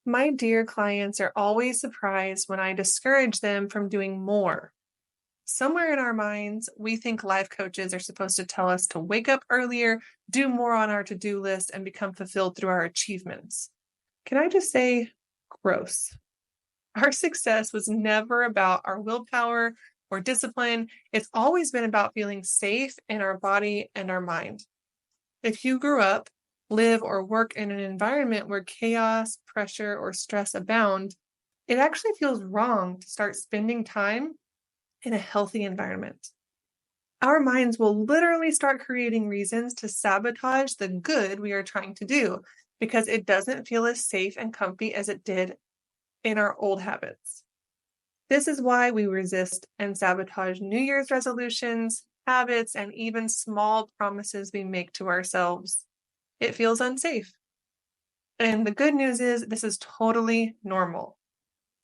My dear clients are always surprised when I discourage them from doing more. Somewhere in our minds, we think life coaches are supposed to tell us to wake up earlier, do more on our to-do list, and become fulfilled through our achievements. Can I just say, gross? Our success was never about our willpower or discipline. It's always been about feeling safe in our body and our mind. If you grew up, live, or work in an environment where chaos, pressure, or stress abound, it actually feels wrong to start spending time in a healthy environment. Our minds will literally start creating reasons to sabotage the good we are trying to do because it doesn't feel as safe and comfy as it did in our old habits. This is why we resist and sabotage New Year's resolutions, habits, and even small promises we make to ourselves. It feels unsafe. And the good news is this is totally normal.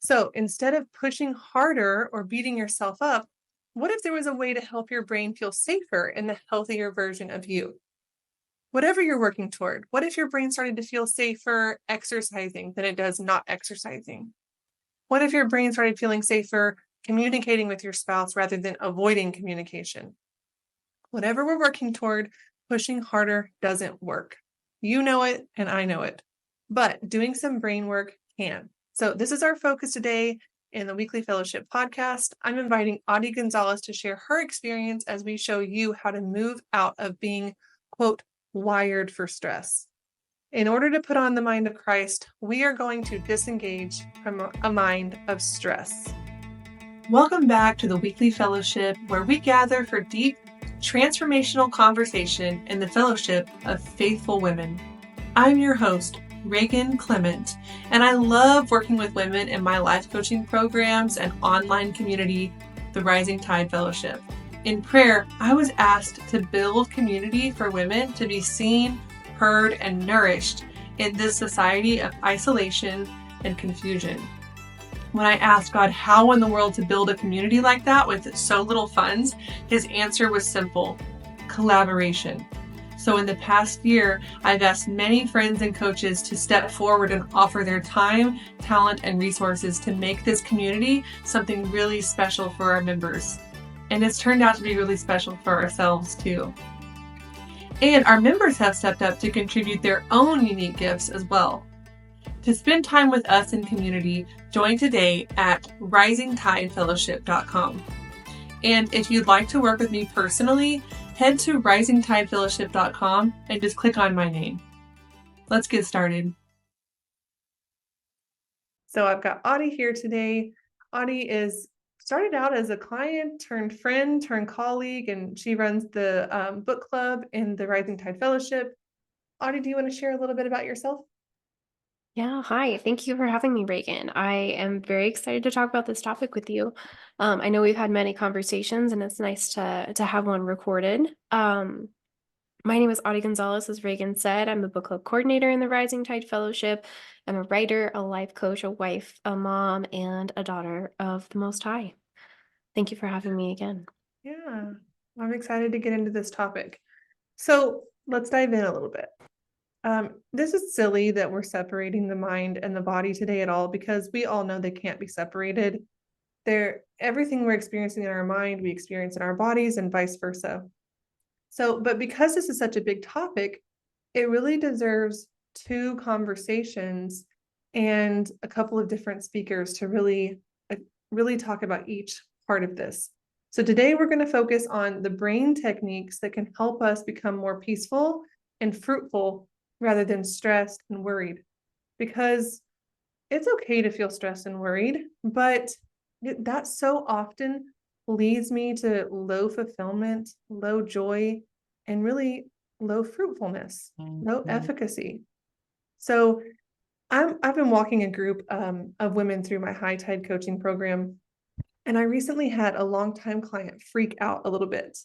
So instead of pushing harder or beating yourself up, what if there was a way to help your brain feel safer in the healthier version of you? Whatever you're working toward, what if your brain started to feel safer exercising than it does not exercising? What if your brain started feeling safer communicating with your spouse rather than avoiding communication? Whatever we're working toward, pushing harder doesn't work. You know it, and I know it. But doing some brain work can. So this is our focus today in the Weekly Fellowship podcast. I'm inviting Audie Gonzalez to share her experience as we show you how to move out of being, quote, wired for stress. In order to put on the mind of Christ, we are going to disengage from a mind of stress. Welcome back to the Weekly Fellowship, where we gather for deep, transformational conversation in the fellowship of faithful women. I'm your host, Reagan Clement, and I love working with women in my life coaching programs and online community, the Rising Tide Fellowship. In prayer, I was asked to build community for women to be seen, heard, and nourished in this society of isolation and confusion. When I asked God how in the world to build a community like that with so little funds, his answer was simple: collaboration. So in the past year, I've asked many friends and coaches to step forward and offer their time, talent, and resources to make this community something really special for our members. And it's turned out to be really special for ourselves too. And our members have stepped up to contribute their own unique gifts as well. To spend time with us in community, join today at risingtidefellowship.com. And if you'd like to work with me personally, head to risingtidefellowship.com and just click on my name. Let's get started. So I've got Audie here today. Audie started out as a client turned friend turned colleague, and she runs the book club in the Rising Tide Fellowship. Audie, do you want to share a little bit about yourself? Yeah, hi. Thank you for having me, Reagan. I am very excited to talk about this topic with you. I know we've had many conversations, and it's nice to have one recorded. My name is Audie Gonzalez, as Reagan said. I'm the book club coordinator in the Rising Tide Fellowship. I'm a writer, a life coach, a wife, a mom, and a daughter of the Most High. Thank you for having me again. Yeah, I'm excited to get into this topic. So let's dive in a little bit. This is silly that we're separating the mind and the body today at all, because we all know they can't be separated. Everything we're experiencing in our mind, we experience in our bodies, and vice versa. So, but because this is such a big topic, it really deserves two conversations and a couple of different speakers to really talk about each part of this. So today we're going to focus on the brain techniques that can help us become more peaceful and fruitful rather than stressed and worried. Because it's okay to feel stressed and worried, but that so often leads me to low fulfillment, low joy, and really low fruitfulness, low efficacy. So I've been walking a group of women through my High Tide coaching program, and I recently had a longtime client freak out a little bit.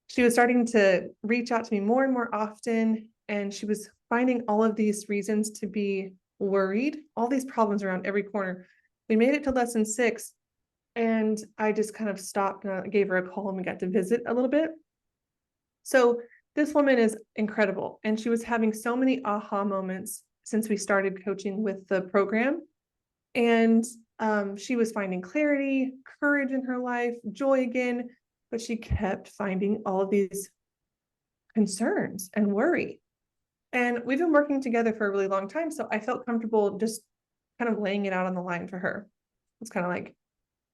She was starting to reach out to me more and more often, and she was finding all of these reasons to be worried, all these problems around every corner. We made it to lesson 6, and I just kind of stopped and I gave her a call, and we got to visit a little bit. So this woman is incredible, and she was having so many aha moments, since we started coaching with the program. And she was finding clarity, courage in her life, joy again, but she kept finding all of these concerns and worry. And we've been working together for a really long time. So I felt comfortable just kind of laying it out on the line for her. It's kind of like,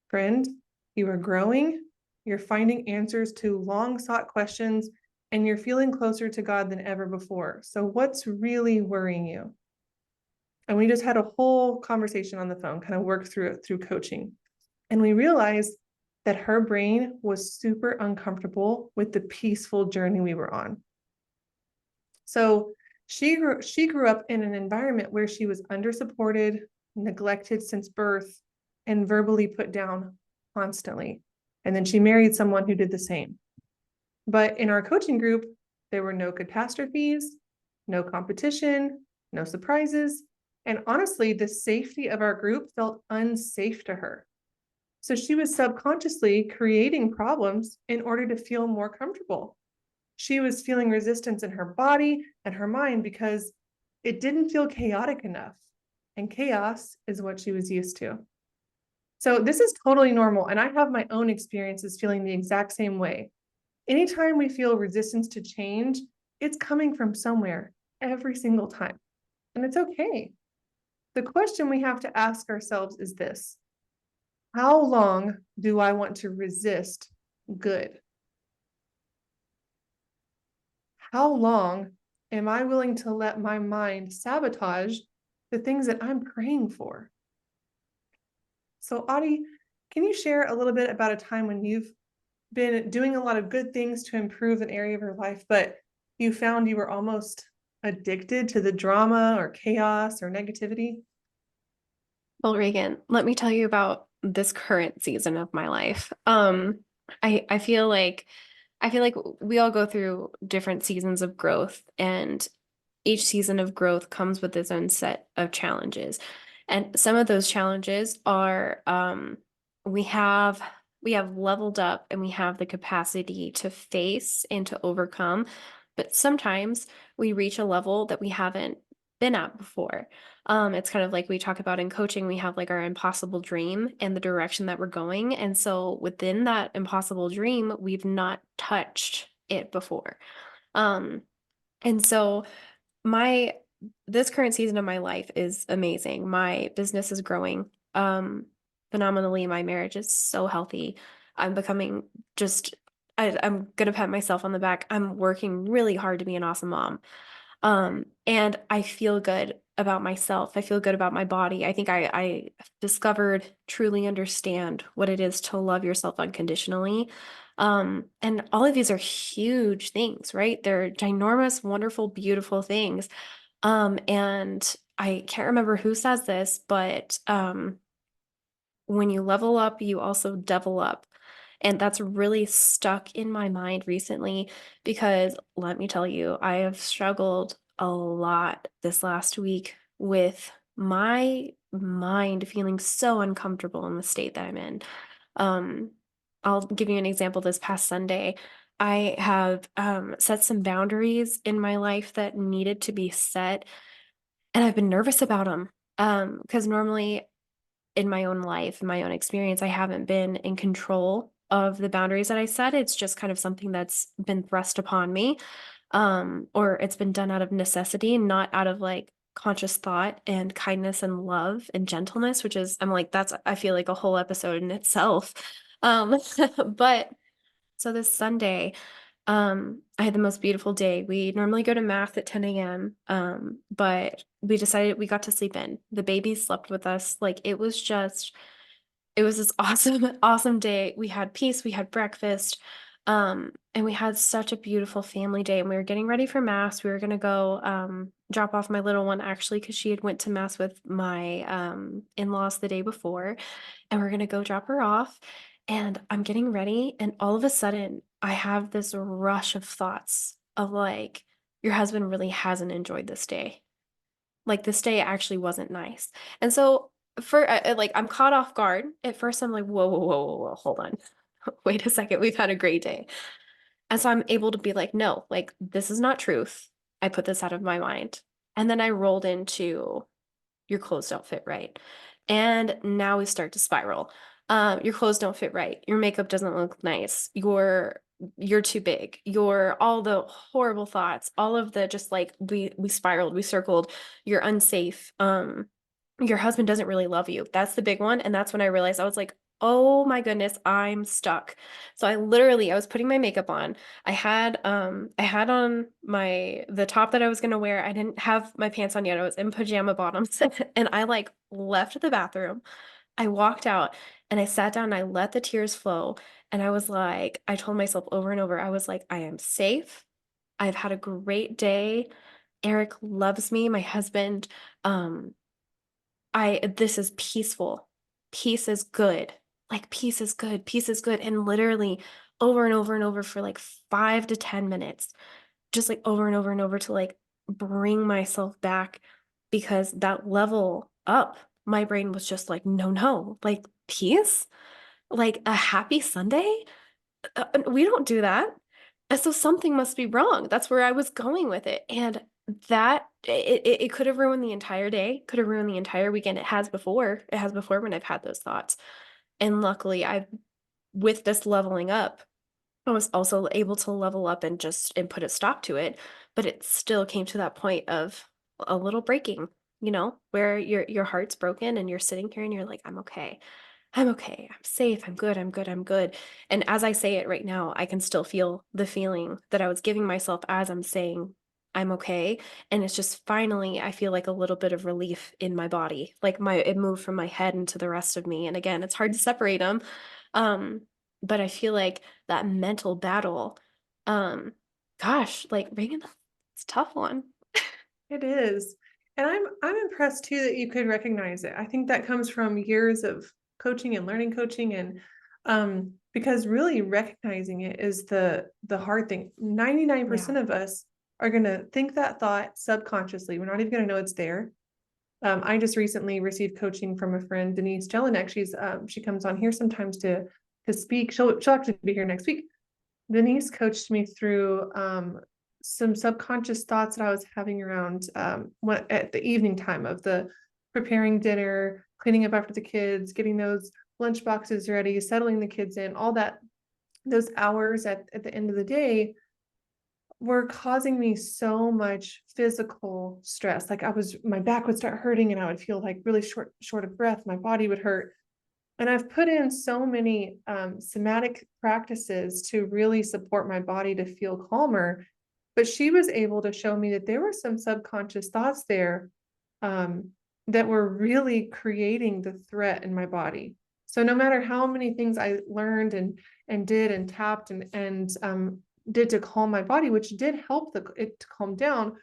friend, you are growing, you're finding answers to long sought questions, and you're feeling closer to God than ever before. So what's really worrying you? And we just had a whole conversation on the phone, kind of worked through it through coaching. And we realized that her brain was super uncomfortable with the peaceful journey we were on. So she grew up in an environment where she was undersupported, neglected since birth, and verbally put down constantly. And then she married someone who did the same. But in our coaching group, there were no catastrophes, no competition, no surprises. And honestly, the safety of our group felt unsafe to her. So she was subconsciously creating problems in order to feel more comfortable. She was feeling resistance in her body and her mind because it didn't feel chaotic enough. And chaos is what she was used to. So this is totally normal. And I have my own experiences feeling the exact same way. Anytime we feel resistance to change, it's coming from somewhere every single time. And it's okay. The question we have to ask ourselves is this: how long do I want to resist good? How long am I willing to let my mind sabotage the things that I'm praying for? So, Audie, can you share a little bit about a time when you've been doing a lot of good things to improve an area of your life, but you found you were almost addicted to the drama or chaos or negativity? Well, Reagan, let me tell you about this current season of my life. I feel like we all go through different seasons of growth, and each season of growth comes with its own set of challenges. And some of those challenges are we have we have leveled up and we have the capacity to face and to overcome, but sometimes we reach a level that we haven't been at before. It's kind of like we talk about in coaching, we have like our impossible dream and the direction that we're going. And so within that impossible dream, we've not touched it before. Um, and so my this current season of my life is amazing. My business is growing phenomenally. My marriage is so healthy. I'm becoming just I'm gonna pat myself on the back. I'm working really hard to be an awesome mom. And I feel good about myself. I feel good about my body. I think I discovered, truly understand what it is to love yourself unconditionally. And all of these are huge things, right? They're ginormous, wonderful, beautiful things. And I can't remember who says this, but when you level up, you also devil up. And that's really stuck in my mind recently because let me tell you, I have struggled a lot this last week with my mind feeling so uncomfortable in the state that I'm in. Um, I'll give you an example. This past Sunday, I have set some boundaries in my life that needed to be set, and I've been nervous about them. Because normally in my own life, in my own experience, I haven't been in control of the boundaries that I set. It's just kind of something that's been thrust upon me, or it's been done out of necessity, not out of like conscious thought and kindness and love and gentleness, which is, I'm like, that's, I feel like a whole episode in itself. Um, but so this Sunday, I had the most beautiful day. We normally go to math at 10 a.m. But we decided we got to sleep in. The baby slept with us. Like it was this awesome, awesome day. We had peace, we had breakfast, and we had such a beautiful family day. And we were getting ready for mass. We were gonna go drop off my little one actually because she had went to mass with my in-laws the day before, and we're gonna go drop her off. And I'm getting ready, and all of a sudden, I have this rush of thoughts of like, your husband really hasn't enjoyed this day. Like this day actually wasn't nice. And so for like I'm caught off guard. At first I'm like, whoa, whoa, whoa, whoa, whoa, hold on. Wait a second, we've had a great day. And so I'm able to be like, no, like this is not truth. I put this out of my mind. And then I rolled into your clothes don't fit right. And now we start to spiral. Your clothes don't fit right. Your makeup doesn't look nice. You're too big. You're all the horrible thoughts, all of the just like we spiraled, we circled. You're unsafe. Your husband doesn't really love you. That's the big one. And that's when I realized I was like, oh my goodness, I'm stuck. So I was putting my makeup on. I had on the top that I was gonna wear. I didn't have my pants on yet. I was in pajama bottoms and I like left the bathroom. I walked out and I sat down and I let the tears flow. And I was like, I told myself over and over, I was like, I am safe. I've had a great day. Eric loves me, my husband. Um, this is peaceful. Peace is good. Like peace is good. Peace is good. And literally over and over and over for like 5 to 10 minutes, just like over and over and over to like bring myself back because that level up, my brain was just like, no, no, like peace, like a happy Sunday. We don't do that. And so something must be wrong. That's where I was going with it. And it could have ruined the entire day, could have ruined the entire weekend. It has before. It has before when I've had those thoughts. And luckily with this leveling up, I was also able to level up and put a stop to it. But it still came to that point of a little breaking, where your heart's broken and you're sitting here and you're like, I'm okay. I'm okay. I'm safe. I'm good. I'm good. I'm good. And as I say it right now, I can still feel the feeling that I was giving myself as I'm saying I'm okay. And it's just finally, I feel like a little bit of relief in my body. Like it moved from my head into the rest of me. And again, it's hard to separate them. Um, but I feel like that mental battle, um, gosh, like Reagan, it's a tough one. It is. And I'm impressed too that you could recognize it. I think that comes from years of coaching and learning coaching and because really recognizing it is the hard thing. 99% Yeah. of us are going to think that thought subconsciously. We're not even going to know it's there. I just recently received coaching from a friend, Denise Jelinek. She comes on here sometimes to speak. She'll actually be here next week. Denise coached me through some subconscious thoughts that I was having around at the evening time of the preparing dinner, cleaning up after the kids, getting those lunch boxes ready, settling the kids in, all that, those hours at the end of the day were causing me so much physical stress. Like my back would start hurting and I would feel like really short of breath. My body would hurt. And I've put in so many somatic practices to really support my body to feel calmer. But she was able to show me that there were some subconscious thoughts there um, that were really creating the threat in my body. So no matter how many things I learned and did and tapped and did to calm my body, which did help it to calm down,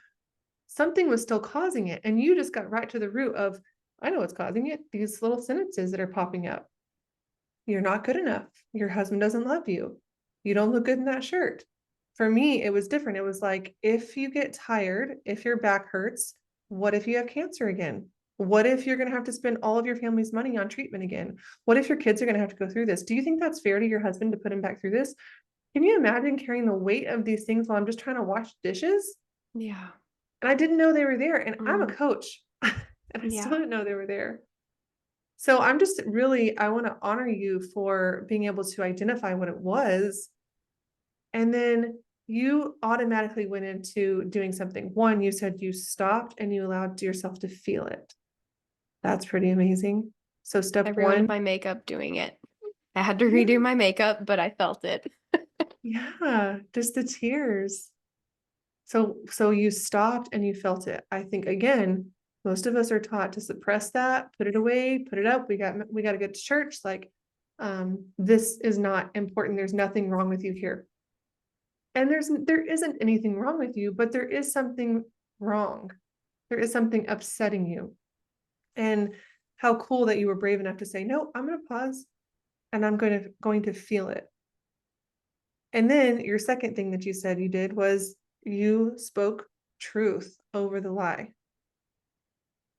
something was still causing it. And you just got right to the root of, I know what's causing it. These little sentences that are popping up. You're not good enough. Your husband doesn't love you. You don't look good in that shirt. For me, it was different. It was like, if you get tired, if your back hurts, what if you have cancer again? What if you're going to have to spend all of your family's money on treatment again? What if your kids are going to have to go through this? Do you think that's fair to your husband to put him back through this? Can you imagine carrying the weight of these things while I'm just trying to wash dishes? Yeah. And I didn't know they were there. And I'm a Mm, coach, and I still yeah. didn't know they were there. So I'm just really, I want to honor you for being able to identify what it was. And then you automatically went into doing something. One, you said you stopped and you allowed yourself to feel it. That's pretty amazing. So I step ruined one, my makeup doing it. I had to yeah, redo my makeup, but I felt it. yeah, just the tears. So you stopped and you felt it. I think again, most of us are taught to suppress that, put it away, put it up. We got to get to church. Like, this is not important. There's nothing wrong with you here. And there isn't anything wrong with you, but there is something wrong. There is something upsetting you. And how cool that you were brave enough to say, no, I'm going to pause and I'm going to feel it. And then your second thing that you said you did was you spoke truth over the lie.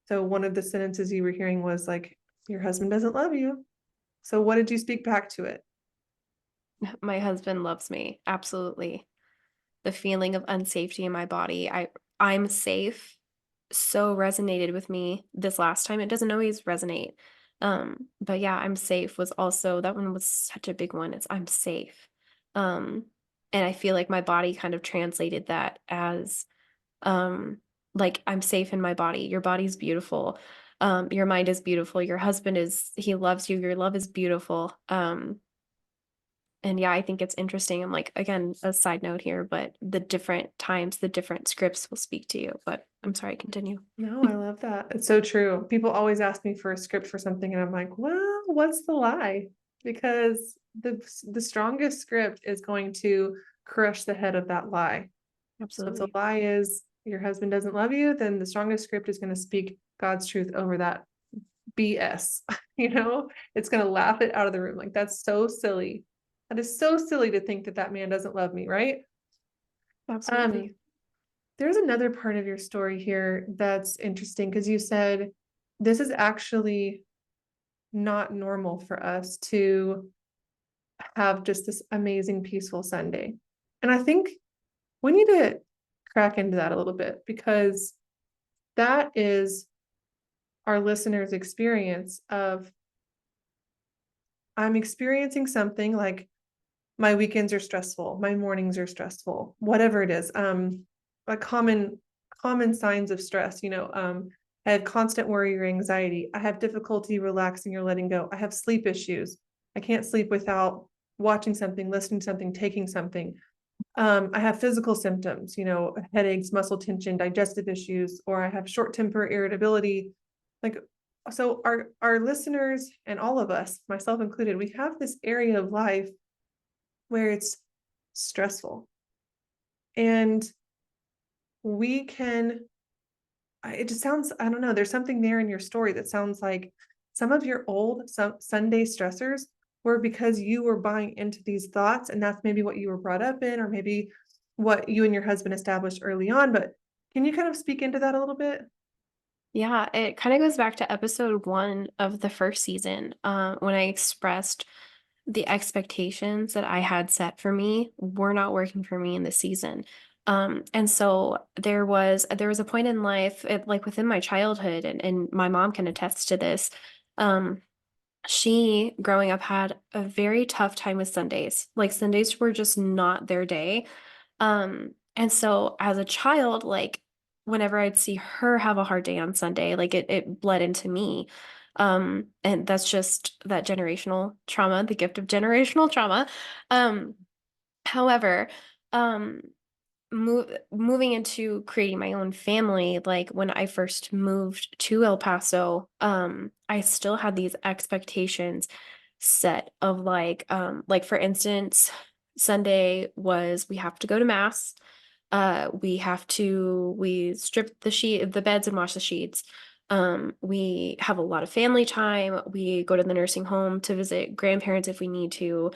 So one of the sentences you were hearing was like, your husband doesn't love you. So what did you speak back to it? My husband loves me. Absolutely. The feeling of unsafety in my body. I'm safe. so resonated with me this last time. It doesn't always resonate. But yeah, I'm safe was also that one was such a big one. It's I'm safe. Um, and I feel like my body kind of translated that as um like I'm safe in my body. Your body's beautiful. Your mind is beautiful. Your husband is he loves you. Your love is beautiful. And yeah, I think it's interesting. I'm like, again, a side note here, but the different times, the different scripts will speak to you. But I'm sorry, continue. No, I love that. It's so true. People always ask me for a script for something, and I'm like, well, what's the lie? Because the strongest script is going to crush the head of that lie. So if the Absolutely. lie is your husband doesn't love you, then the strongest script is going to speak God's truth over that BS. You know, it's going to laugh it out of the room. Like, that's so silly. That is so silly to think that that man doesn't love me, right? Um, Absolutely. there's another part of your story here that's interesting because you said this is actually not normal for us to have just this amazing, peaceful Sunday. And I think we need to crack into that a little bit because that is our listeners' experience of I'm experiencing something like my weekends are stressful, my mornings are stressful, whatever it is. A common signs of stress, I have constant worry or anxiety. I have difficulty relaxing or letting go. I have sleep issues. I can't sleep without watching something, listening to something, taking something. I have physical symptoms, headaches, muscle tension, digestive issues, or I have short temper, irritability. Like, so our listeners and all of us, myself included, we have this area of life where it's stressful. And we can, it just sounds, I don't know, there's something there in your story that sounds like some of your old Sunday stressors were because you were buying into these thoughts, and that's maybe what you were brought up in, or maybe what you and your husband established early on. But can you kind of speak into that a little bit? Yeah, it kind of goes back to episode one of the first season, when I expressed the expectations that I had set for me were not working for me in the season. And so there was a point in life, like within my childhood, and my mom can attest to this. Um, she growing up had a very tough time with Sundays. Like Sundays were just not their day. And so as a child, like whenever I'd see her have a hard day on Sunday, like it bled into me. And that's just that generational trauma, the gift of generational trauma. Um, however, um, moving into creating my own family, like when I first moved to El Paso, I still had these expectations set of like for instance, Sunday was we have to go to mass. We strip the beds and wash the sheets. We have a lot of family time. We go to the nursing home to visit grandparents if we need to.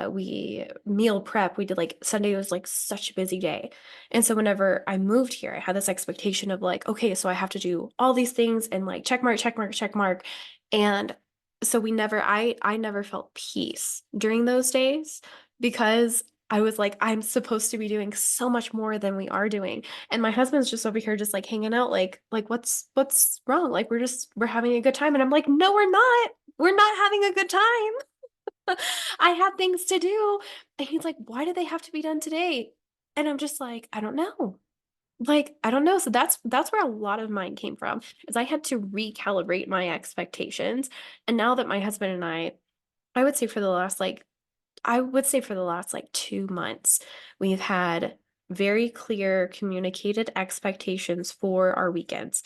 We meal prep. We did like Sunday was like such a busy day. And so whenever I moved here, I had this expectation of like, okay, so I have to do all these things and like check mark, check mark, check mark. And so I never felt peace during those days because I was like, I'm supposed to be doing so much more than we are doing. And my husband's just over here just like hanging out, like what's wrong? Like we're having a good time. And I'm like, no, we're not. We're not having a good time. I have things to do. And he's like, why do they have to be done today? And I'm just like, I don't know. Like, I don't know. So that's where a lot of mine came from, is I had to recalibrate my expectations. And now that my husband and I would say for the last like I would say for the last like 2 months, we've had very clear communicated expectations for our weekends.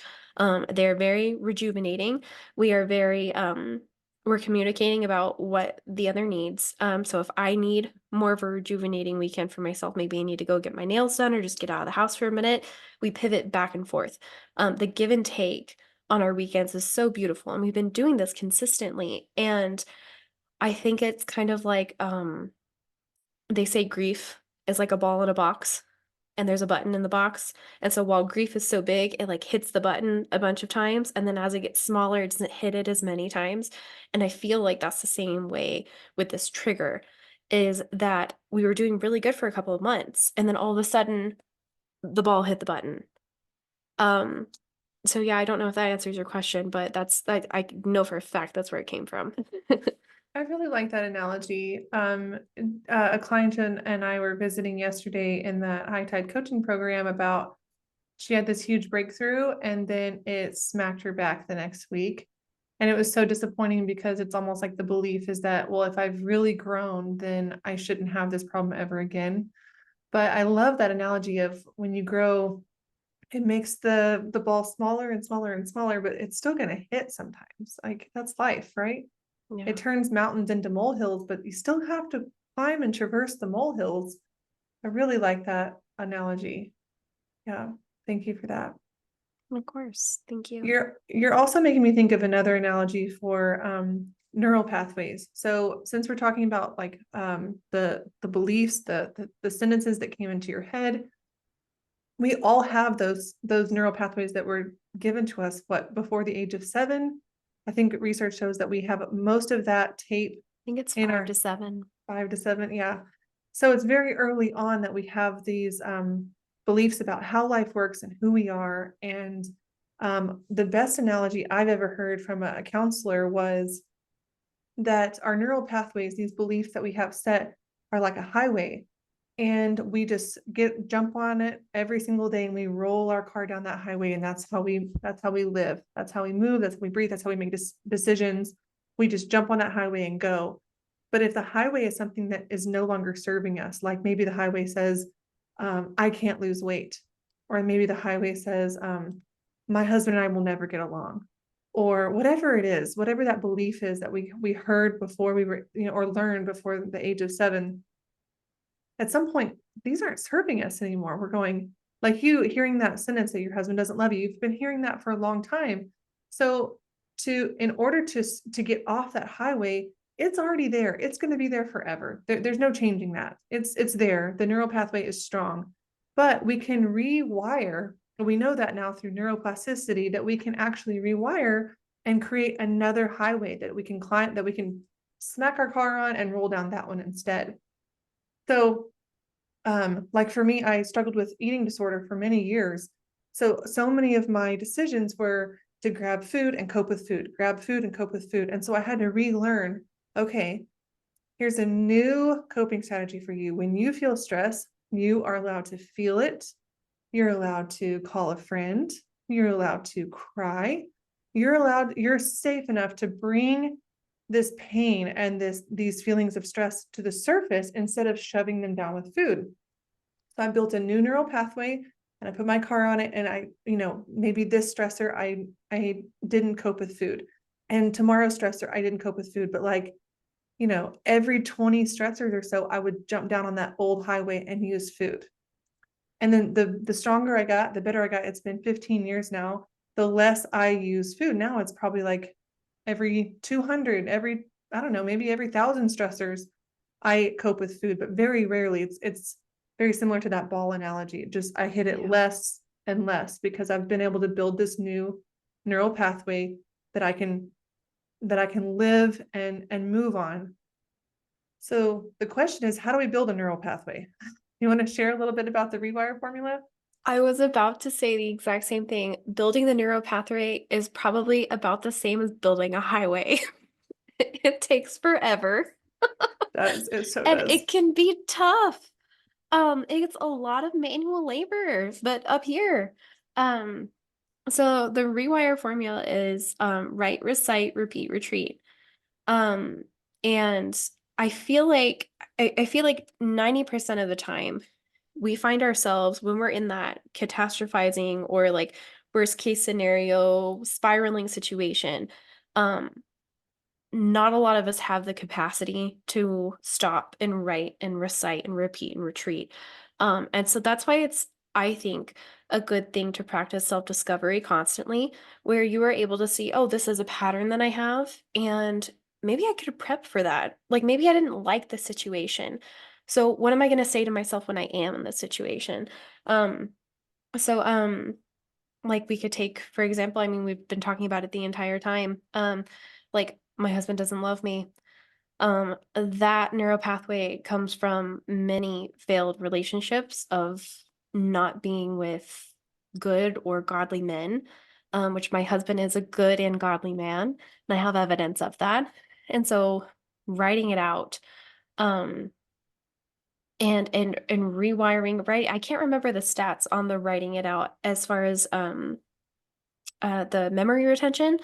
They're very rejuvenating. We are we're communicating about what the other needs. So if I need more of a rejuvenating weekend for myself, maybe I need to go get my nails done or just get out of the house for a minute. We pivot back and forth. The give and take on our weekends is so beautiful, and we've been doing this consistently. And I think it's kind of like they say grief is like a ball in a box and there's a button in the box. And so while grief is so big, it like hits the button a bunch of times. And then as it gets smaller, it doesn't hit it as many times. And I feel like that's the same way with this trigger, is that we were doing really good for a couple of months. And then all of a sudden the ball hit the button. Um, So yeah, I don't know if that answers your question, but I know for a fact that's where it came from. I really like that analogy. A client and I were visiting yesterday in that high tide coaching program about she had this huge breakthrough and then it smacked her back the next week. And it was so disappointing because it's almost like the belief is that, well, if I've really grown, then I shouldn't have this problem ever again. But I love that analogy of when you grow, it makes the ball smaller and smaller and smaller, but it's still going to hit sometimes. Like that's life, right? It Yeah, turns mountains into molehills, but you still have to climb and traverse the molehills. I really like that analogy. Yeah, thank you for that. of course. Thank you. You're also making me think of another analogy for neural pathways. So since we're talking about like the beliefs, the sentences that came into your head, we all have those neural pathways that were given to us what before the age of 7. I think research shows that we have most of that tape I think it's in 5 to 7. 5 to 7, yeah. So it's very early on that we have these beliefs about how life works and who we are. And the best analogy I've ever heard from a counselor was that our neural pathways, these beliefs that we have set, are like a highway. And we just jump on it every single day and we roll our car down that highway. And that's how we live. That's how we move. That's how we breathe. That's how we make decisions. We just jump on that highway and go. But if the highway is something that is no longer serving us, like maybe the highway says, I can't lose weight, or maybe the highway says, my husband and I will never get along, or whatever it is, whatever that belief is that we heard before we were, or learned before the age of 7, at some point, these aren't serving us anymore. We're going, like you hearing that sentence that your husband doesn't love you, you've been hearing that for a long time. So in order to get off that highway, it's already there. It's going to be there forever. There's no changing that. It's there. The neural pathway is strong, but we can rewire. We know that now through neuroplasticity that we can actually rewire and create another highway that we can climb, that we can smack our car on and roll down that one instead. So like for me, I struggled with eating disorder for many years. So many of my decisions were to grab food and cope with food, grab food and cope with food. And so I had to relearn, okay, here's a new coping strategy for you. When you feel stress, you are allowed to feel it. You're allowed to call a friend. You're allowed to cry. You're safe enough to bring this pain and these feelings of stress to the surface instead of shoving them down with food. So I built a new neural pathway and I put my car on it and maybe this stressor I didn't cope with food. And tomorrow's stressor I didn't cope with food, but like, every 20 stressors or so, I would jump down on that old highway and use food. And then the stronger I got, the better I got. It's been 15 years now. The less I use food. Now it's probably like every 200, I don't know, maybe every 1,000 stressors, I cope with food, but very rarely. It's very similar to that ball analogy. Just I hit it Yeah. less and less because I've been able to build this new neural pathway that I can live and move on. So the question is, how do we build a neural pathway? You want to share a little bit about the rewire formula? I was about to say the exact same thing. Building the neural pathway is probably about the same as building a highway. It takes forever It so and does. it can be tough. It's a lot of manual labor, but up here. Um, so the rewire formula is write, recite, repeat, retreat. Um, and I feel like I feel like 90% of the time we find ourselves when we're in that catastrophizing or like worst case scenario spiraling situation. Um, not a lot of us have the capacity to stop and write and recite and repeat and retreat. And so that's why it's, I think, a good thing to practice self-discovery constantly, where you are able to see, oh, this is a pattern that I have, and maybe I could prep for that. Like maybe I didn't like the situation. So what am I going to say to myself when I am in this situation? Um, so like we could take, for example, I mean, we've been talking about it the entire time. Like my husband doesn't love me. That neural pathway comes from many failed relationships of not being with good or godly men. which my husband is a good and godly man, and I have evidence of that. And so writing it out, um, and rewiring, right? I can't remember the stats on the writing it out as far as the memory retention.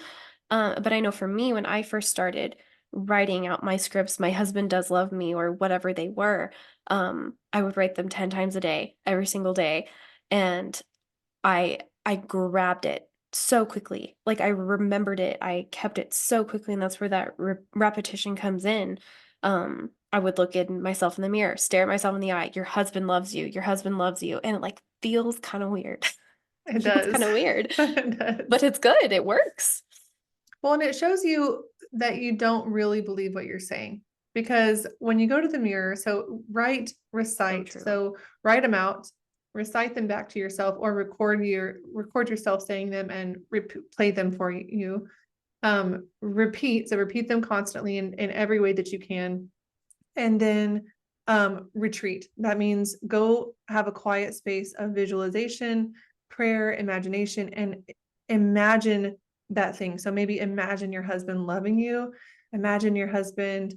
But I know for me, when I first started writing out my scripts, My Husband Does Love Me, or whatever they were, I would write them 10 times a day, every single day. And I grabbed it so quickly. Like I remembered it. I kept it so quickly, and that's where that repetition comes in. I would look at myself in the mirror, stare at myself in the eye. Your husband loves you. Your husband loves you. And it like feels kind of weird. It Feels does. kind of weird, It but does. it's good. It works. Well, and it shows you that you don't really believe what you're saying. Because when you go to the mirror, so write, So recite. true. So write them out, recite them back to yourself, or record yourself saying them and play them for you. Repeat. So repeat them constantly in every way that you can. And then retreat. That means go have a quiet space of visualization, prayer, imagination, and imagine that thing. So maybe imagine your husband loving you, imagine your husband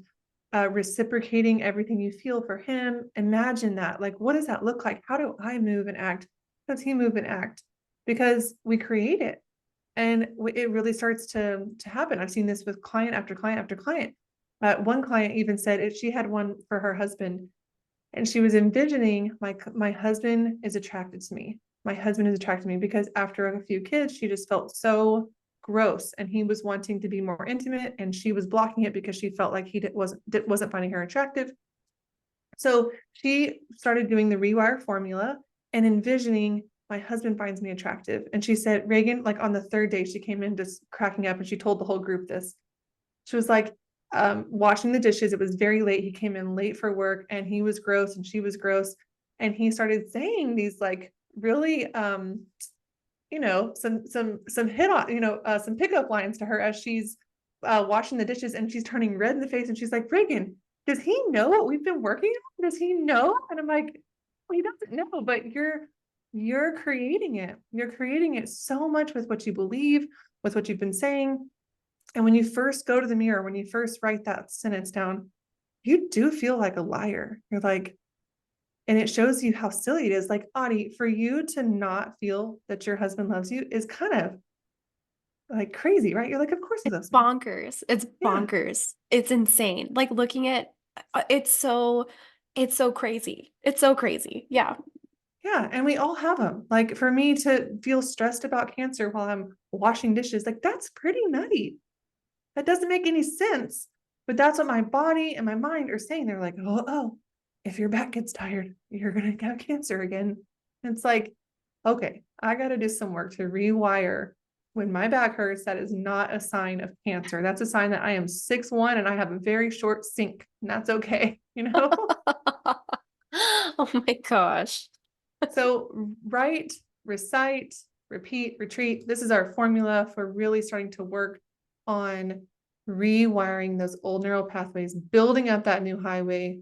reciprocating everything you feel for him. Imagine that. Like, what does that look like? How do I move and act? How does he move and act? Because we create it, and it really starts to happen. I've seen this with client after client after client. One client even said if she had one for her husband, and she was envisioning my husband is attracted to me. My husband is attracted to me because after a few kids, she just felt so gross, and he was wanting to be more intimate, and she was blocking it because she felt like he wasn't finding her attractive. So she started doing the rewire formula and envisioning my husband finds me attractive. And she said, Reagan, like on the third day, she came in just cracking up and she told the whole group this. She was like, washing the dishes. It was very late. He came in late for work and he was gross and she was gross. And he started saying these like really, some hit on, some pickup lines to her as she's washing the dishes, and she's turning red in the face and she's like, Reagan, does he know what we've been working on? Does he know? And I'm like, well, he doesn't know, but you're creating it. You're creating it so much with what you believe, with what you've been saying. And when you first go to the mirror, when you first write that sentence down, you do feel like a liar. You're like, and it shows you how silly it is. Like, Audie, for you to not feel that your husband loves you is kind of like crazy, right? You're like, of course he It's loves me. bonkers. It's Yeah. bonkers. It's insane. Like looking at it's so crazy. It's so crazy. Yeah. Yeah. And we all have them. Like for me to feel stressed about cancer while I'm washing dishes, like that's pretty nutty. That doesn't make any sense. But that's what my body and my mind are saying. They're like, oh, if your back gets tired, you're going to have cancer again. And it's like, okay, I got to do some work to rewire. When my back hurts, that is not a sign of cancer. That's a sign that I am 6'1" and I have a very short sink. And that's okay, you know? Oh my gosh. So write, recite, repeat, retreat. This is our formula for really starting to work on rewiring those old neural pathways, building up that new highway.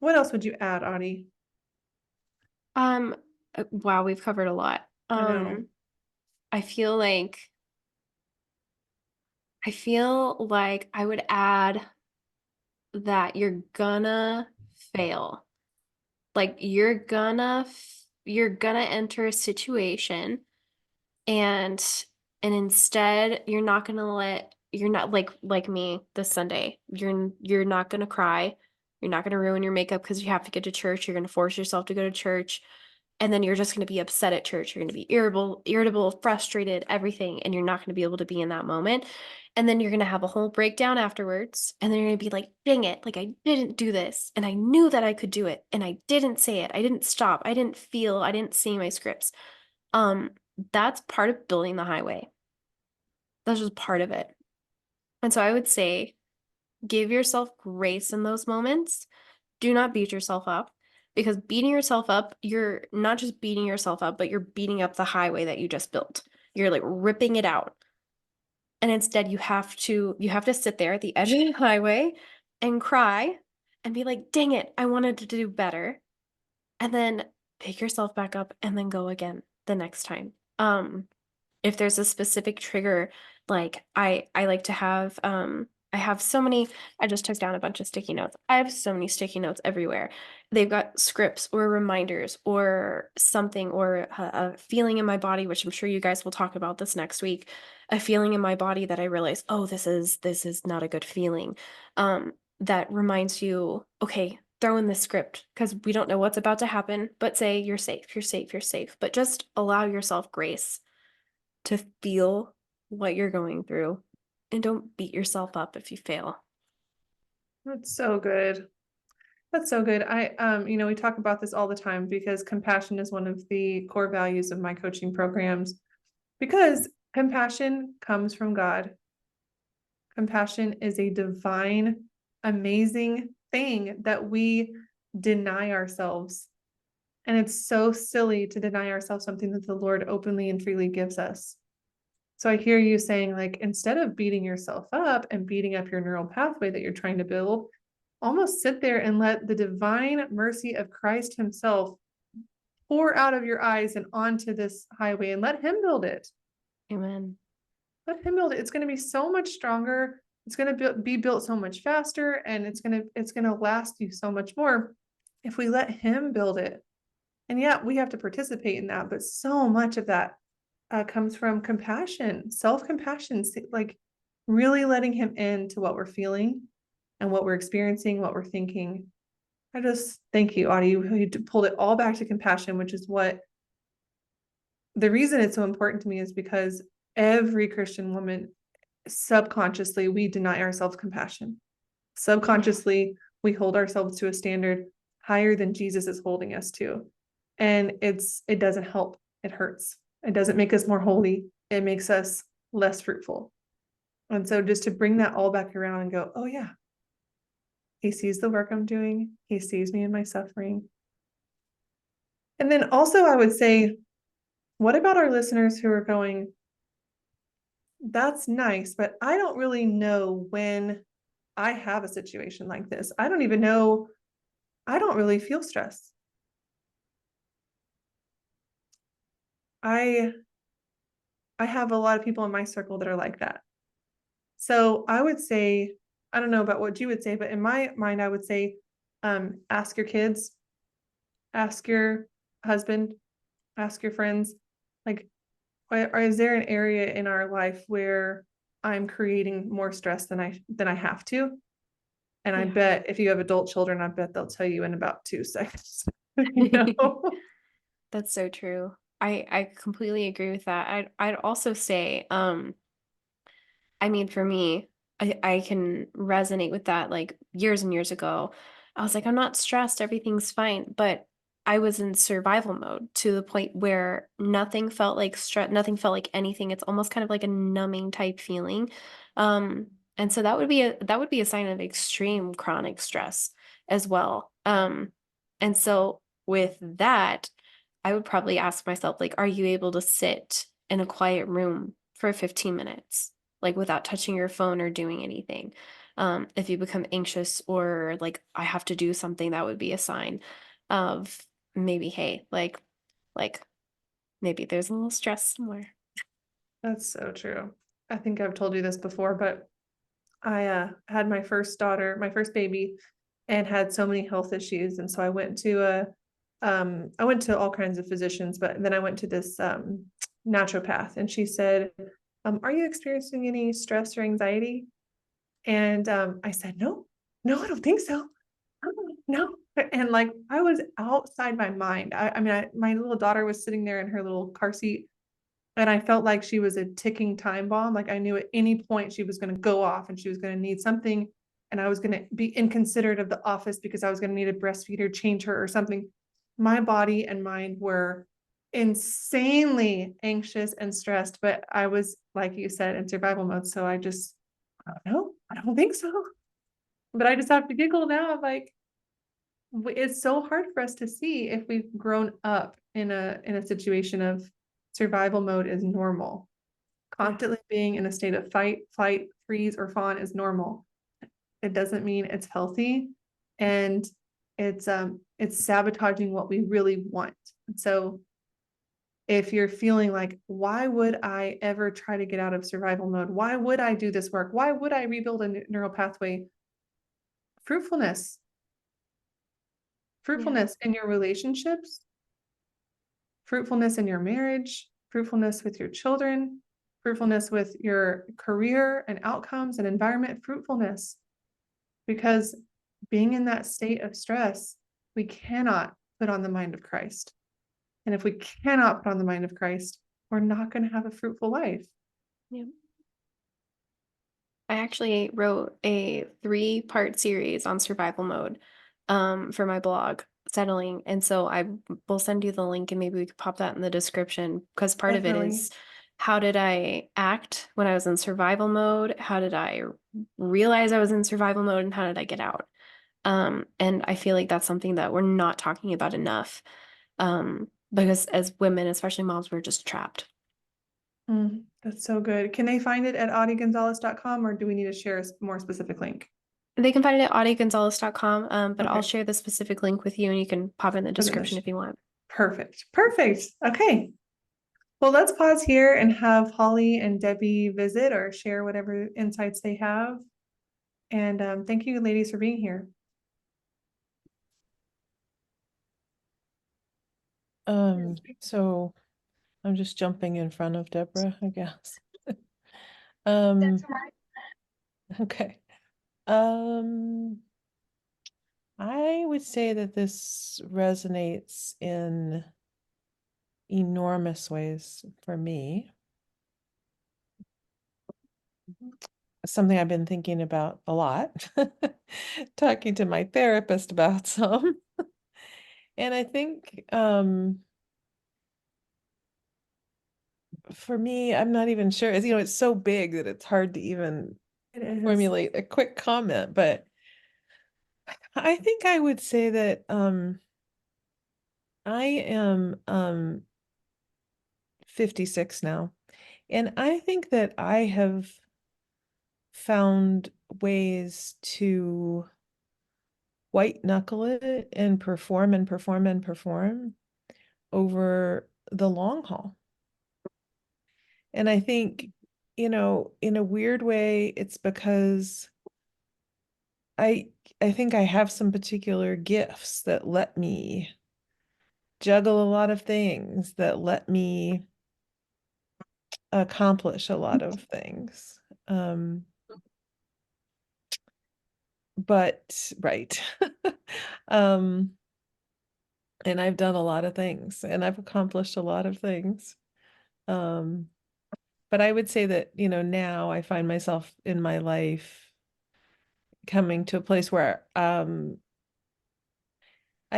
What else would you add, Audie? Um, wow, we've covered a lot. I know. I feel like I would add that you're gonna fail. Like you're gonna enter a situation, and instead you're not like me this Sunday. You're not gonna cry. You're not gonna ruin your makeup because you have to get to church. You're gonna force yourself to go to church. And then you're just going to be upset at church. You're going to be irritable, frustrated, everything. And you're not going to be able to be in that moment. And then you're going to have a whole breakdown afterwards. And then you're going to be like, dang it, like I didn't do this. And I knew that I could do it. And I didn't say it. I didn't stop. I didn't feel, I didn't see my scripts. Um, that's part of building the highway. That's just part of it. And so I would say give yourself grace in those moments. Do not beat yourself up, because beating yourself up, you're not just beating yourself up, but you're beating up the highway that you just built. You're like ripping it out. And instead you have to sit there at the edge of the highway and cry and be like, "Dang it, I wanted to do better." And then pick yourself back up and then go again the next time. if there's a specific trigger, like I like to have I have so many I just took down a bunch of sticky notes. I have so many sticky notes everywhere. They've got scripts or reminders or something or a feeling in my body, which I'm sure you guys will talk about this next week. A feeling in my body that I realize, oh, this is not a good feeling. That reminds you, okay, throw in the script because we don't know what's about to happen, but say you're safe, you're safe, you're safe. But just allow yourself grace to feel what you're going through and don't beat yourself up if you fail. That's so good. That's so good. We talk about this all the time because compassion is one of the core values of my coaching programs because compassion comes from God. Compassion is a divine, amazing thing that we deny ourselves. And it's so silly to deny ourselves something that the Lord openly and freely gives us. So I hear you saying, like, instead of beating yourself up and beating up your neural pathway that you're trying to build, almost sit there and let the divine mercy of Christ Himself pour out of your eyes and onto this highway and let Him build it. Amen. Let Him build it. It's going to be so much stronger. It's going to be built so much faster, and it's going to last you so much more if we let Him build it. And yeah, we have to participate in that, but so much of that comes from compassion, self-compassion, like really letting Him into what we're feeling and what we're experiencing, what we're thinking. I just thank you, Audie. You pulled it all back to compassion, which is what the reason it's so important to me is because every Christian woman, subconsciously, we deny ourselves compassion. Yeah. Subconsciously, we hold ourselves to a standard higher than Jesus is holding us to. And it doesn't help. It hurts. It doesn't make us more holy. It makes us less fruitful. And so just to bring that all back around and go, oh yeah, He sees the work I'm doing. He sees me in my suffering. And then also I would say, what about our listeners who are going, that's nice, but I don't really know when I have a situation like this. I don't even know. I don't really feel stress. I I have a lot of people in my circle that are like that. So I would say, I don't know about what you would say, but in my mind, I would say, ask your kids, ask your husband, ask your friends, like, is there an area in our life where I'm creating more stress than I have to? And I Yeah. bet if you have adult children, I bet they'll tell you in about 2 seconds. you know? That's so true. I completely agree with that. I'd also say, I mean, for me, I can resonate with that. Like years and years ago, I was like, I'm not stressed, everything's fine. But I was in survival mode to the point where nothing felt like stress, nothing felt like anything. It's almost kind of like a numbing type feeling. And so that would be a sign of extreme chronic stress as well. And so with that, I would probably ask myself, like, are you able to sit in a quiet room for 15 minutes? Like without touching your phone or doing anything. If you become anxious or like I have to do something, that would be a sign of maybe, hey, like maybe there's a little stress somewhere. That's so true. I think I've told you this before, but I had my first daughter, my first baby, and had so many health issues. And so I went to all kinds of physicians, but then I went to this naturopath, and she said, are you experiencing any stress or anxiety? And I said, no, no, I don't think so. No. And like I was outside my mind. My little daughter was sitting there in her little car seat, and I felt like she was a ticking time bomb. Like I knew at any point she was going to go off and she was going to need something. And I was going to be inconsiderate of the office because I was going to need a breastfeeder, change her or something. My body and mind were insanely anxious and stressed, but I was, like you said, in survival mode. So I don't know. I don't think so. But I just have to giggle now. I'm like, it's so hard for us to see if we've grown up in a situation of survival mode is normal. Yeah. Constantly being in a state of fight, flight, freeze, or fawn is normal. It doesn't mean it's healthy, and it's sabotaging what we really want. So If you're feeling like, why would I ever try to get out of survival mode? Why would I do this work? Why would I rebuild a neural pathway? Fruitfulness, Yeah. fruitfulness in your relationships, fruitfulness in your marriage, fruitfulness with your children, fruitfulness with your career and outcomes and environment, fruitfulness. Because being in that state of stress, we cannot put on the mind of Christ. And if we cannot put on the mind of Christ, we're not going to have a fruitful life. Yeah. I actually wrote a 3-part series on survival mode for my blog, Settling. And so I will send you the link and maybe we could pop that in the description because part of it Definitely. is how did I act when I was in survival mode? How did I realize I was in survival mode and how did I get out? And I feel like that's something that we're not talking about enough because as women, especially moms, we're just trapped. That's so good. Can they find it at audiegonzalez.com or do we need to share a more specific link They can find it at audiegonzalez.com, but I'll Okay. share the specific link with you and you can pop in the Put it in description if you want. Perfect. Perfect. Okay. Well, let's pause here and have Holly and Debbie visit or share whatever insights they have. And thank you, ladies, for being here. So I'm just jumping in front of Deborah, I guess. Um, okay. I would say that this resonates in enormous ways for me. Something I've been thinking about a lot, talking to my therapist about some. And I think for me, I'm not even sure. As you know, it's so big that it's hard to even It is. formulate a quick comment, but I think I would say that I am 56 now, and I think that I have found ways to white knuckle it and perform and perform and perform over the long haul. And I think, you know, in a weird way, it's because I I think I have some particular gifts that let me juggle a lot of things, that let me accomplish a lot of things. Um, but right. Um, and I've done a lot of things and I've accomplished a lot of things. Um, but I would say that, you know, now I find myself in my life coming to a place where I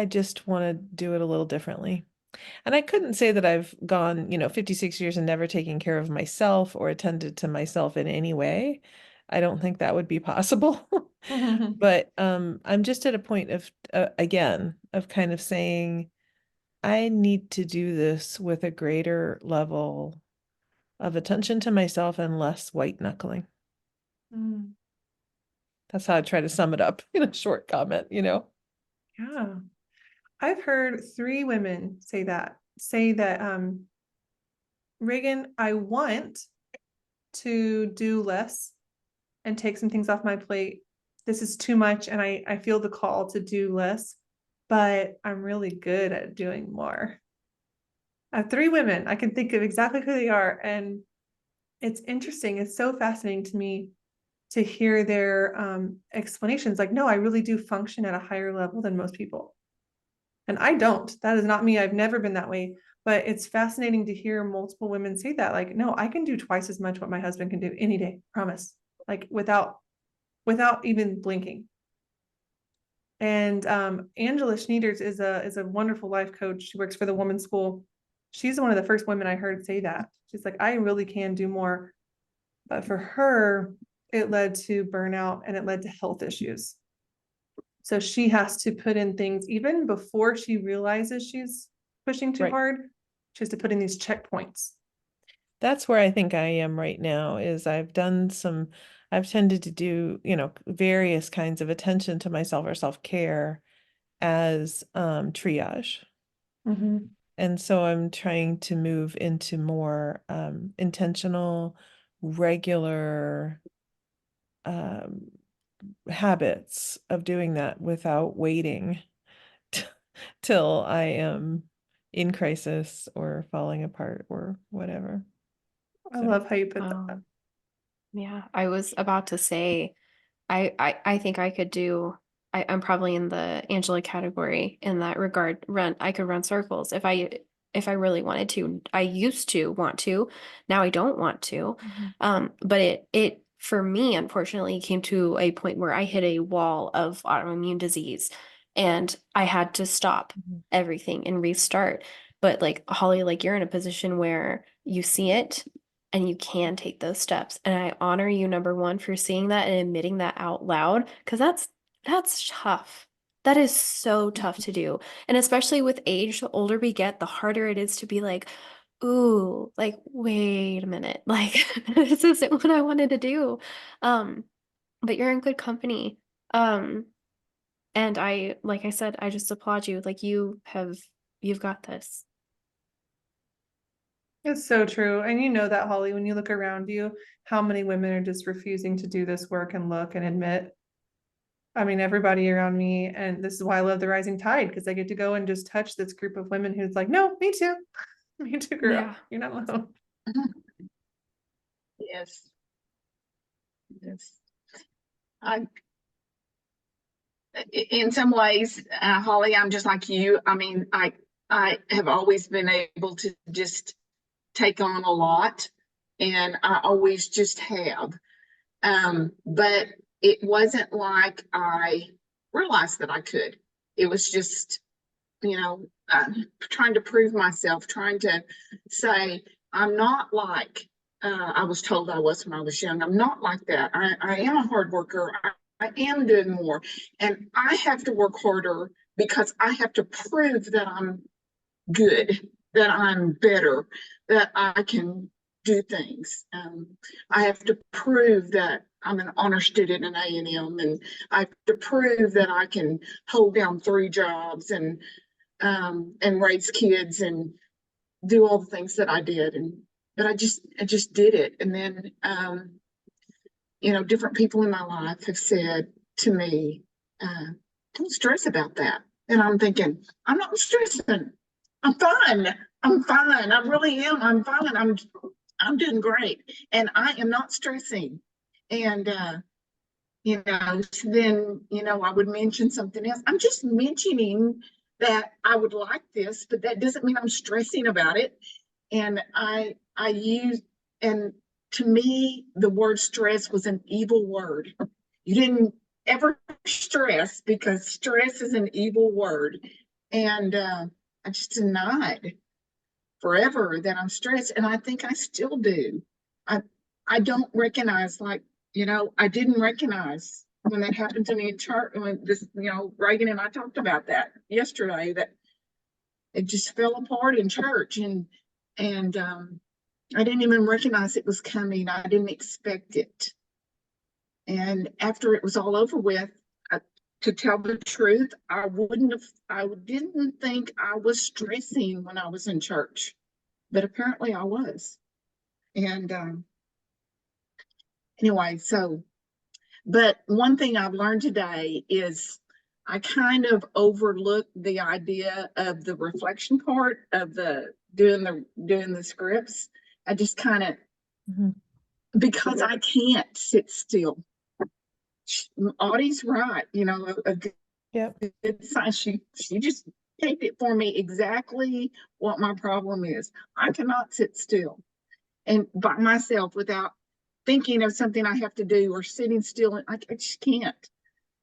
just want to do it a little differently. And I couldn't say that I've gone, you know, 56 years and never taken care of myself or attended to myself in any way. I don't think that would be possible. But I'm just at a point of, again, of kind of saying, I need to do this with a greater level of attention to myself and less white knuckling. Mm, That's how I try to sum it up in a short comment, you know? yeah. I've heard 3 women say that, Reagan, I want to do less and take some things off my plate. This is too much, and I feel the call to do less, but I'm really good at doing more. I have 3 women. I can think of exactly who they are, and it's interesting. It's so fascinating to me to hear their explanations. Like, no, I really do function at a higher level than most people. And I don't. That is not me. I've never been that way. But it's fascinating to hear multiple women say that. Like, no, I can do twice as much what my husband can do any day. Promise. Like without even blinking. And Angela Schneiders is a wonderful life coach. She works for the Women's School. She's one of the first women I heard say that. She's like, I really can do more. But for her, it led to burnout and it led to health issues. So she has to put in things even before she realizes she's pushing too Right. hard. She has to put in these checkpoints. That's where I think I am right now is I've tended to do, you know, various kinds of attention to myself or self-care as triage. Mhm. And so I'm trying to move into more intentional, regular habits of doing that without waiting till I am in crisis or falling apart or whatever. I So, love how you put that. Yeah, I was about to say, I think I could do, I'm probably in the Angela category in that regard. I could run circles if I really wanted to. I used to want to, now I don't want to. Mhm. But it for me, unfortunately, came to a point where I hit a wall of autoimmune disease and I had to stop Mhm. everything and restart. But like Holly, like you're in a position where you see it and you can take those steps. And I honor you, number one, for seeing that and admitting that out loud, because that's tough. That is so tough to do. And especially with age, the older we get, the harder it is to be like, ooh, like, wait a minute, like this isn't what I wanted to do. Um, but you're in good company. Um, and I, like I said, I just applaud you. Like you've got this. It's so true. And you know that, Holly, when you look around you, how many women are just refusing to do this work and look and admit. I mean, everybody around me, and this is why I love the rising tide, because I get to go and just touch this group of women who's like, no, me too. Me too, girl. Yeah. You're not alone. Yes. Yes. I, in some ways, Holly, I'm just like you. I mean, I have always been able to just take on a lot, and I always just have. But it wasn't like I realized that I could. It was just, trying to prove myself, trying to say, I'm not like I was told I was when I was young. I'm not like that. I am a hard worker. I am doing more. And I have to work harder because I have to prove that I'm good, that I'm better, that I can do things. I have to prove that I'm an honor student in A&M, and I have to prove that I can hold down 3 jobs and raise kids and do all the things that I did. But I just did it. And then, different people in my life have said to me, don't stress about that. And I'm thinking, I'm not stressing. I'm fine. I'm fine. I really am. I'm fine. I'm doing great. And I am not stressing. And, so then, I would mention something else. I'm just mentioning that I would like this, but that doesn't mean I'm stressing about it. And I use, and to me, the word stress was an evil word. You didn't ever stress, because stress is an evil word. And I just denied forever that I'm stressed. And I think I still do. I, I don't recognize, like, I didn't recognize when that happened to me in church, when this, Reagan and I talked about that yesterday, that it just fell apart in church. And I didn't even recognize it was coming. I didn't expect it. And after it was all over with, to tell the truth, I didn't think I was stressing when I was in church, but apparently I was. And anyway, but one thing I've learned today is I kind of overlooked the idea of the reflection part of the doing the scripts. I just kind of, because I can't sit still. Audie's right, a good sign. She just taped it for me exactly what my problem is. I cannot sit still and by myself without thinking of something I have to do, or sitting still, and I just can't.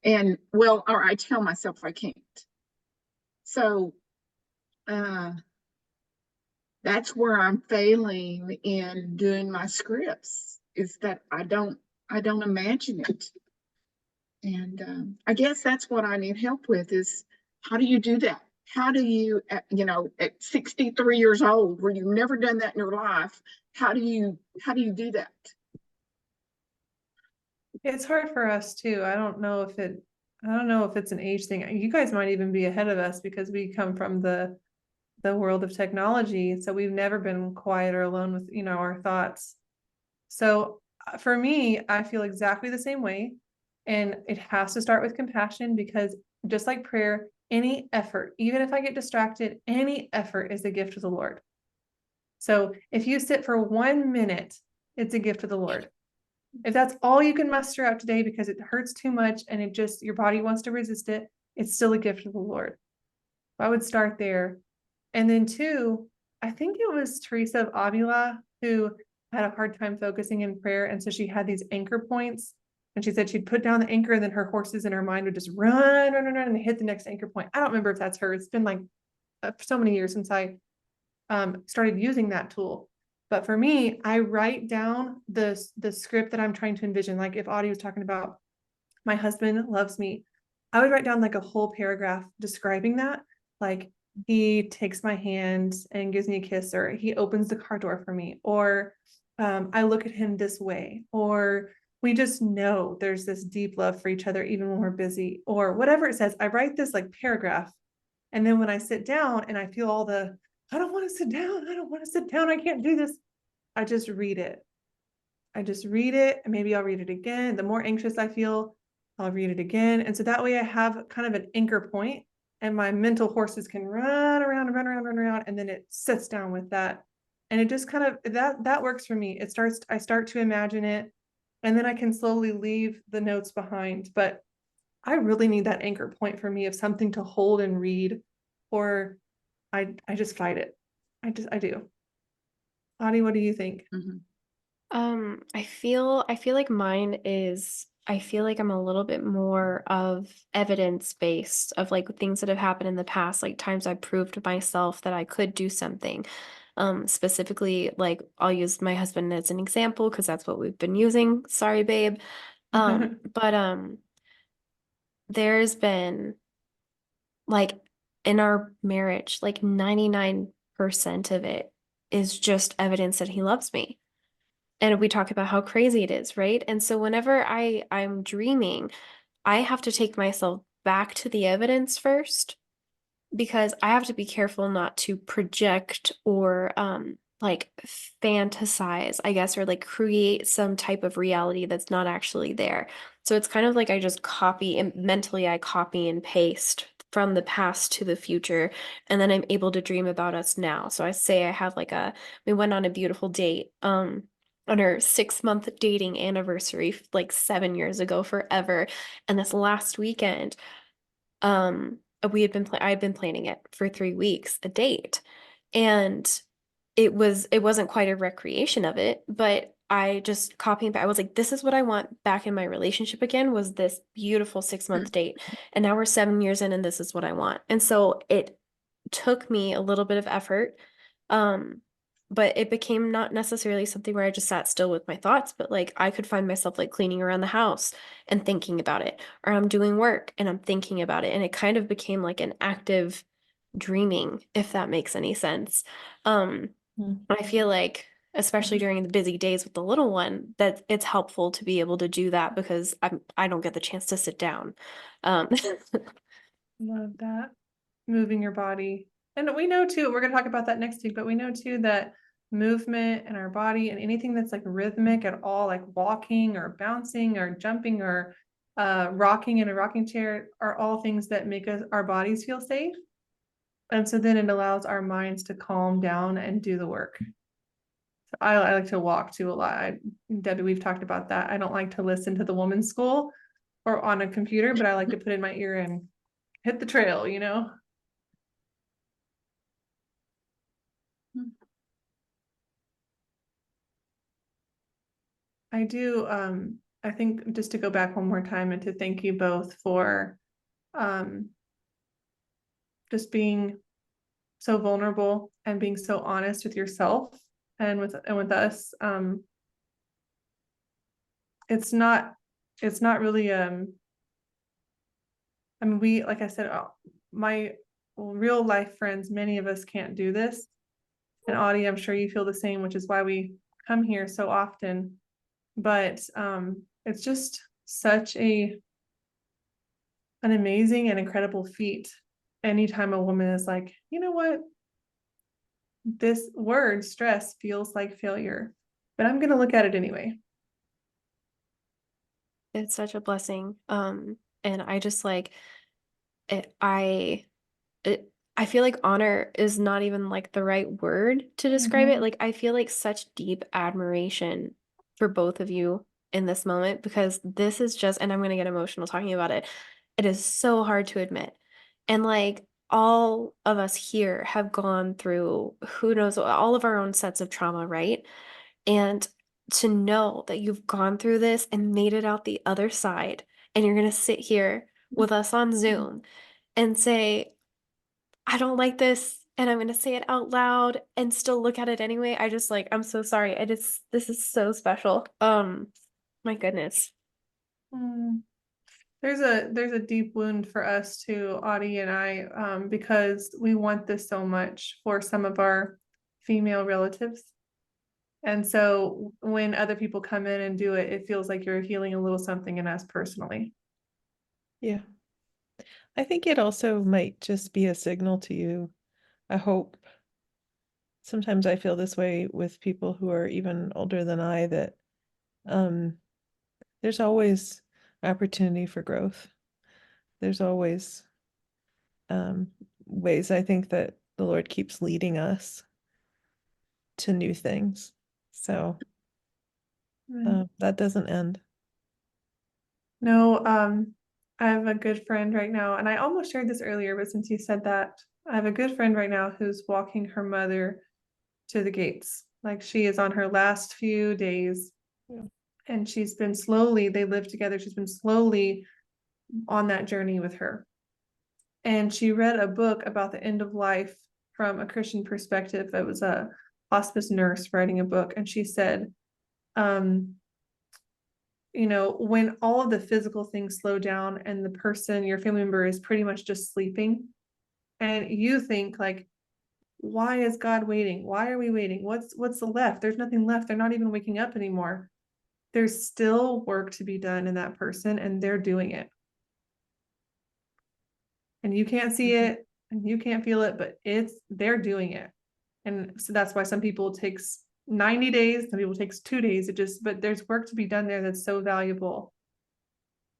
And or I tell myself I can't. So that's where I'm failing in doing my scripts, is that I don't imagine it. And I guess that's what I need help with, is how do you do that? How do you, at 63 years old, where you've never done that in your life, how do you do that? It's hard for us too. I don't know if it's an age thing. You guys might even be ahead of us, because we come from the the world of technology. So we've never been quiet or alone with, our thoughts. So for me, I feel exactly the same way. And it has to start with compassion, because just like prayer, any effort, even if I get distracted, any effort is a gift to the Lord. So if you sit for 1 minute, it's a gift to the Lord. If that's all you can muster out today because it hurts too much and your body wants to resist it, it's still a gift to the Lord. I would start there. And then 2, I think it was Teresa of Avila who had a hard time focusing in prayer. And so she had these anchor points. And she said she'd put down the anchor and then her horses in her mind would just run and hit the next anchor point. I don't remember if that's her. It's been like so many years since I started using that tool. But for me, I write down the script that I'm trying to envision. Like if Audie was talking about my husband loves me, I would write down like a whole paragraph describing that. Like he takes my hand and gives me a kiss, or he opens the car door for me, or I look at him this way, or we just know there's this deep love for each other even when we're busy, or whatever it says. I write this like paragraph. And then when I sit down and I feel all the, I don't want to sit down. I don't want to sit down. I can't do this. I just read it. And maybe I'll read it again. The more anxious I feel, I'll read it again. And so that way I have kind of an anchor point and my mental horses can run around, and then it sits down with that. And it just kind of, that works for me. I start to imagine it, and then I can slowly leave the notes behind. But I really need that anchor point for me of something to hold and read, or I just fight it. I do. Audie, what do you think? I feel like mine is, I feel like I'm a little bit more of evidence-based, of like things that have happened in the past, like times I proved to myself that I could do something. Specifically, like I'll use my husband as an example because that's what we've been using. Sorry, babe. But there's been like in our marriage, like 99% of it is just evidence that he loves me. And we talk about how crazy it is, right? And so whenever I'm dreaming, I have to take myself back to the evidence first, because I have to be careful not to project or like fantasize, I guess, or like create some type of reality that's not actually there. So it's kind of like I just copy and mentally I copy and paste from the past to the future, and then I'm able to dream about us now. So I say I have like we went on a beautiful date on our 6-month dating anniversary like 7 years ago, forever. And this last weekend, I had been planning it for 3 weeks, a date. And it wasn't quite a recreation of it, but I just copied back. I was like, this is what I want back in my relationship again, was this beautiful 6-month date. And now we're 7 years in and this is what I want. And so it took me a little bit of effort. But it became not necessarily something where I just sat still with my thoughts, but like I could find myself like cleaning around the house and thinking about it, or I'm doing work and I'm thinking about it. And it kind of became like an active dreaming, if that makes any sense. I feel like, especially during the busy days with the little one, that it's helpful to be able to do that because I don't get the chance to sit down. Love that. Moving your body. And we know too, we're going to talk about that next week, but we know too that movement in our body and anything that's like rhythmic at all, like walking or bouncing or jumping or rocking in a rocking chair, are all things that make our bodies feel safe. And so then it allows our minds to calm down and do the work. So I like to walk too a lot. Debbie, we've talked about that. I don't like to listen to the woman's school or on a computer, but I like to put in my ear and hit the trail, I do. I think just to go back one more time and to thank you both for just being so vulnerable and being so honest with yourself and with us. It's not really I mean, we, like I said, my real life friends, many of us can't do this. And Audie, I'm sure you feel the same, which is why we come here so often. But it's just such an amazing and incredible feat anytime a woman is like, you know what, this word, stress, feels like failure, but I'm going to look at it anyway. It's such a blessing. And I just like it, it, I feel like honor is not even like the right word to describe it. Mhm. Like I feel like such deep admiration for both of you in this moment because this is just, and I'm gonna get emotional talking about it. It is so hard to admit. And like all of us here have gone through who knows all of our own sets of trauma, right? And to know that you've gone through this and made it out the other side, and you're gonna sit here with us on Zoom and say, I don't like this, and I'm gonna say it out loud and still look at it anyway. I just like, I'm so sorry. This is so special. My goodness. Mm. There's a deep wound for us too, Audie and I, because we want this so much for some of our female relatives. And so when other people come in and do it, it feels like you're healing a little something in us personally. Yeah. I think it also might just be a signal to you. I hope. Sometimes I feel this way with people who are even older than I, that um, there's always opportunity for growth. There's always um, ways I think that the Lord keeps leading us to new things. So that doesn't end. No, I have a good friend right now, and I almost shared this earlier, but since you said that, I have a good friend right now who's walking her mother to the gates. Like she is on her last few days, Yeah. and she's been slowly, they live together, she's been slowly on that journey with her. And she read a book about the end of life from a Christian perspective. It was a hospice nurse writing a book, and she said, um, when all of the physical things slow down and the person, your family member, is pretty much just sleeping, and you think like, why is God waiting? Why are we waiting? What's left? There's nothing left. They're not even waking up anymore. There's still work to be done in that person, and they're doing it. And you can't see it and you can't feel it, but they're doing it. And so that's why some people it takes 90 days, some people it takes 2 days. But there's work to be done there that's so valuable.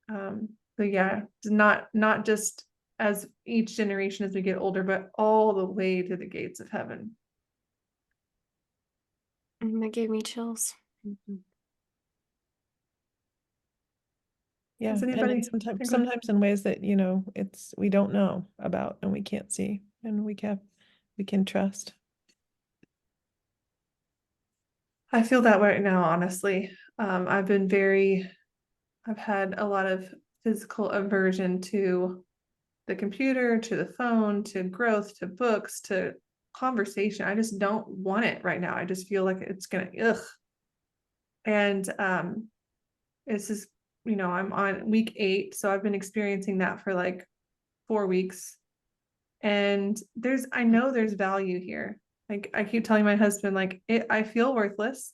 But yeah, not just as each generation as we get older, but all the way to the gates of heaven. That gave me chills. Yeah, Does and anybody it's sometimes think sometimes in ways that it's we don't know about and we can't see and we can trust. I feel that right now, honestly. I've had a lot of physical aversion to the computer, to the phone, to growth, to books, to conversation. I just don't want it right now. I just feel like it's gonna ugh. And it's just, I'm on week 8, so I've been experiencing that for like 4 weeks. And I know there's value here. Like I keep telling my husband, like I feel worthless.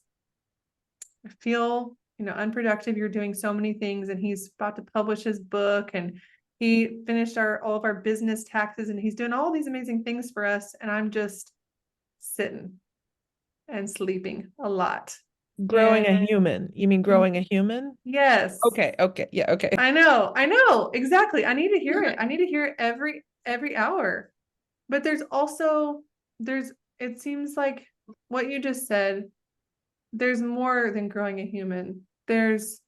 I feel, unproductive. You're doing so many things, and he's about to publish his book, and he finished all of our business taxes, and he's doing all these amazing things for us. And I'm just sitting and sleeping a lot. Growing a And human. You mean growing a human? yes. Okay, yeah, okay. I know, exactly. I need to hear it. I need to hear it every hour. But it seems like what you just said, there's more than growing a human. There's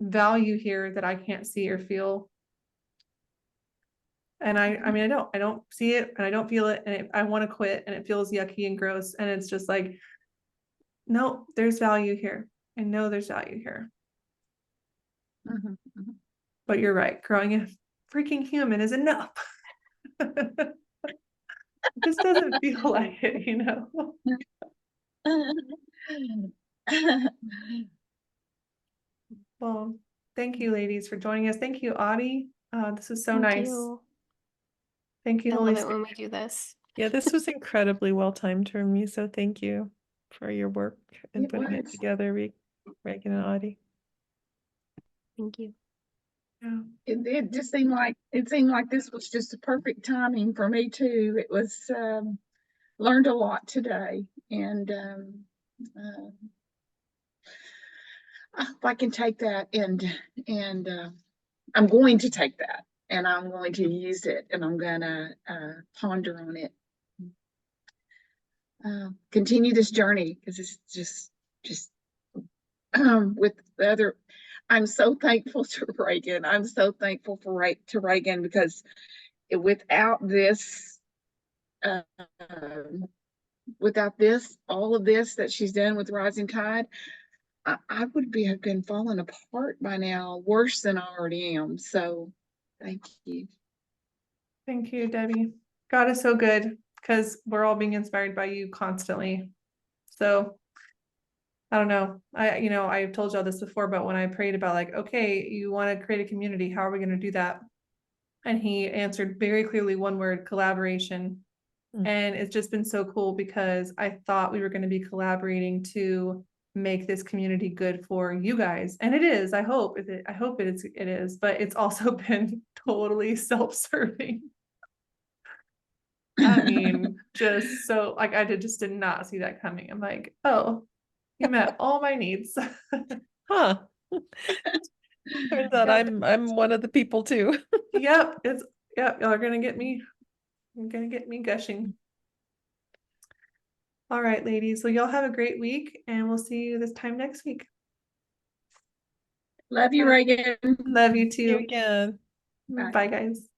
value here that I can't see or feel. And I mean, I don't see it and I don't feel it, and I want to quit, and it feels yucky and gross. And it's just like, no, there's value here. I know there's value here. But you're right. Growing a freaking human is enough. It just doesn't feel like it. Well, thank you, ladies, for joining us. Thank you, Audie. This was so Thank nice. you. Thank you, I Holy love it Spirit. when we do this. Yeah, this was incredibly well timed for me, so thank you for your work and It putting it was. together, Reagan and Audie. Thank you. Yeah. It just seemed like this was just the perfect timing for me too. It was learned a lot today, and if I can take that and I'm going to take that and I'm going to use it and I'm gonna ponder on it. Continue this journey because it's just with the other. I'm so thankful to Reagan. I'm so thankful to Reagan because without this, all of this that she's done with Rising Tide, I would have been falling apart by now, worse than I already am. So, thank you. Thank you, Debbie. God is so good because we're all being inspired by you constantly. So I don't know. I've told y'all this before, but when I prayed about like, okay, you want to create a community, how are we going to do that? And he answered very clearly one word: collaboration. And it's just been so cool because I thought we were going to be collaborating to make this community good for you guys. And it is. I hope it is, but it's also been totally self-serving. I mean, just so like I just did not see that coming. I'm like, oh, you met all my needs. Huh. Turns out I'm one of the people too. Yep, y'all are gonna get me. You're gonna get me gushing. All right, ladies. Well, y'all have a great week, and we'll see you this time next week. Love you, Reagan. Love you See you too. again. Bye, guys.